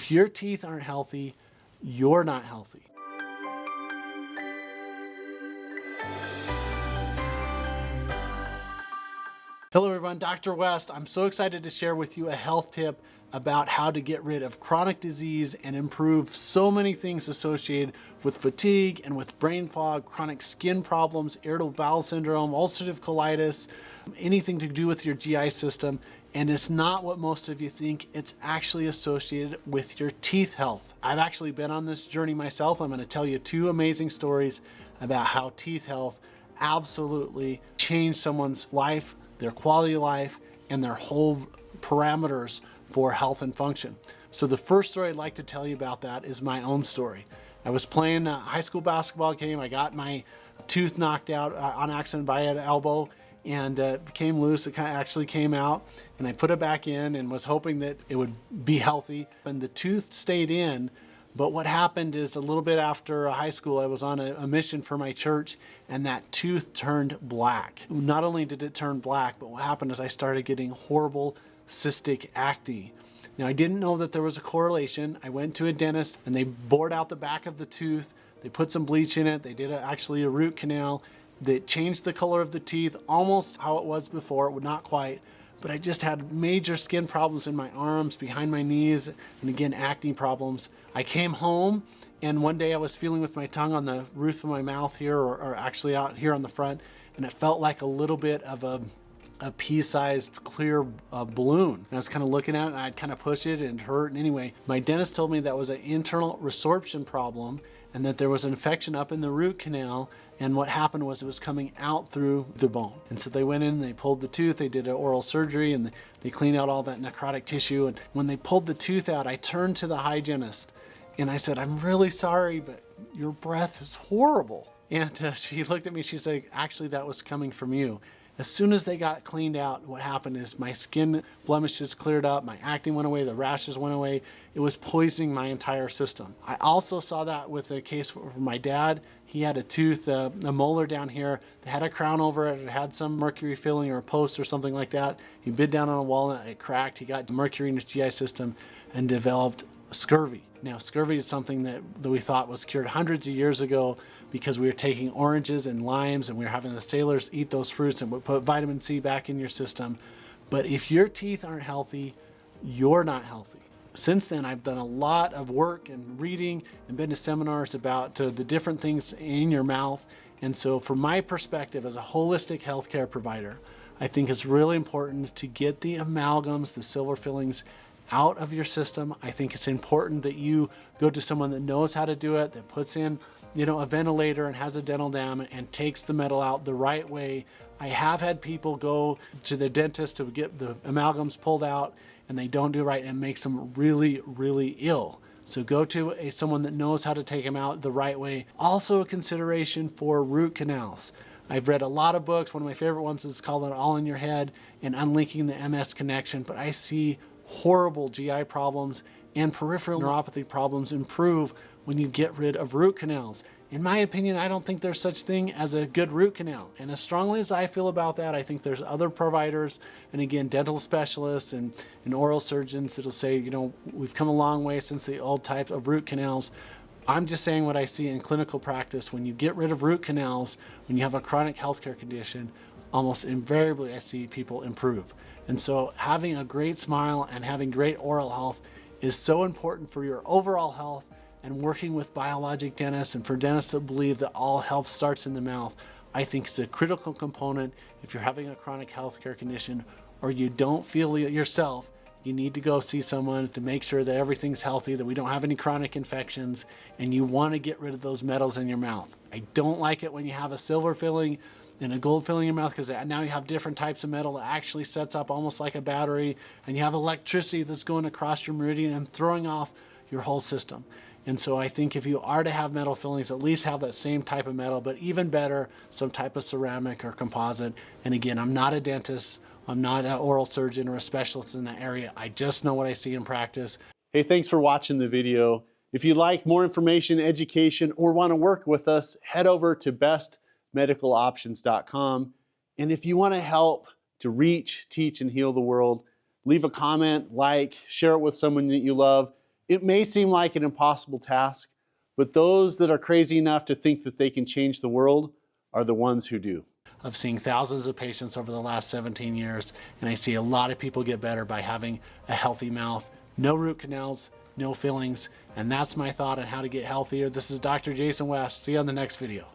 If your teeth aren't healthy, you're not healthy. Hello everyone, Dr. West. I'm so excited to share with you a health tip about how to get rid of chronic disease and improve so many things associated with fatigue and with brain fog, chronic skin problems, irritable bowel syndrome, ulcerative colitis, anything to do with your GI system. And it's not what most of you think. It's actually associated with your teeth health. I've actually been on this journey myself. I'm going to tell you two amazing stories about how teeth health absolutely changed someone's life, their quality of life, and their whole parameters for health and function. So the first story I'd like to tell you about that is my own story. I was playing a high school basketball game. I got my tooth knocked out on accident by an elbow, and it became loose. It actually came out, and I put it back in and was hoping that it would be healthy. And the tooth stayed in, but what happened is a little bit after high school, I was on a mission for my church, and that tooth turned black. Not only did it turn black, but what happened is I started getting horrible cystic acne. Now, I didn't know that there was a correlation. I went to a dentist, and they bored out the back of the tooth. They put some bleach in it. They did actually a root canal. They changed the color of the teeth, almost how it was before, not quite. But I just had major skin problems in my arms, behind my knees, and again, acne problems. I came home, and one day I was feeling with my tongue on the roof of my mouth here, or actually out here on the front, and it felt like a little bit of a pea-sized clear balloon. And I was kind of looking at it, and I'd kind of push it and it hurt. And anyway, my dentist told me that was an internal resorption problem and that there was an infection up in the root canal. And what happened was it was coming out through the bone. And so they went in and they pulled the tooth, they did an oral surgery, and they cleaned out all that necrotic tissue. And when they pulled the tooth out, I turned to the hygienist and I said, "I'm really sorry, but your breath is horrible." And she looked at me, she said, "Actually, that was coming from you." As soon as they got cleaned out, what happened is my skin blemishes cleared up, my acne went away, the rashes went away. It was poisoning my entire system. I also saw that with a case for my dad. He had a tooth, a molar down here. They had a crown over it. It had some mercury filling or a post or something like that. He bit down on a walnut, it cracked. He got mercury in his GI system and developed scurvy. Now, scurvy is something that we thought was cured hundreds of years ago because we were taking oranges and limes and we were having the sailors eat those fruits and would put vitamin C back in your system. But if your teeth aren't healthy, you're not healthy. Since then, I've done a lot of work and reading and been to seminars about the different things in your mouth. And so from my perspective as a holistic healthcare provider, I think it's really important to get the amalgams, the silver fillings, out of your system. I think it's important that you go to someone that knows how to do it, that puts in, a ventilator and has a dental dam and takes the metal out the right way. I have had people go to the dentist to get the amalgams pulled out and they don't do it right, and it makes them really, really ill. So go to someone that knows how to take them out the right way. Also a consideration for root canals. I've read a lot of books. One of my favorite ones is called All in Your Head and Unlinking the MS Connection, but I see horrible GI problems and peripheral neuropathy problems improve when you get rid of root canals. In my opinion, I don't think there's such thing as a good root canal. And as strongly as I feel about that, I think there's other providers, and again, dental specialists and oral surgeons that'll say, we've come a long way since the old type of root canals. I'm just saying what I see in clinical practice. When you get rid of root canals, when you have a chronic healthcare condition, almost invariably I see people improve. And so having a great smile and having great oral health is so important for your overall health, and working with biologic dentists and for dentists that believe that all health starts in the mouth, I think is a critical component. If you're having a chronic healthcare condition or you don't feel it yourself, you need to go see someone to make sure that everything's healthy, that we don't have any chronic infections, and you want to get rid of those metals in your mouth. I don't like it when you have a silver filling and a gold filling in your mouth, because now you have different types of metal that actually sets up almost like a battery, and you have electricity that's going across your meridian and throwing off your whole system. And so I think if you are to have metal fillings, at least have that same type of metal, but even better, some type of ceramic or composite. And again, I'm not a dentist, I'm not an oral surgeon or a specialist in that area. I just know what I see in practice. Hey, thanks for watching the video. If you'd like more information, education, or want to work with us, head over to bestmedicaloptions.com. And if you want to help to reach, teach, and heal the world, leave a comment, share it with someone that you love, It may seem like an impossible task, but those that are crazy enough to think that they can change the world are the ones who do. I've seen thousands of patients over the last 17 years, and I see a lot of people get better by having a healthy mouth, no root canals, no fillings, and that's my thought on how to get healthier. This is Dr. Jason West. See you on the next video.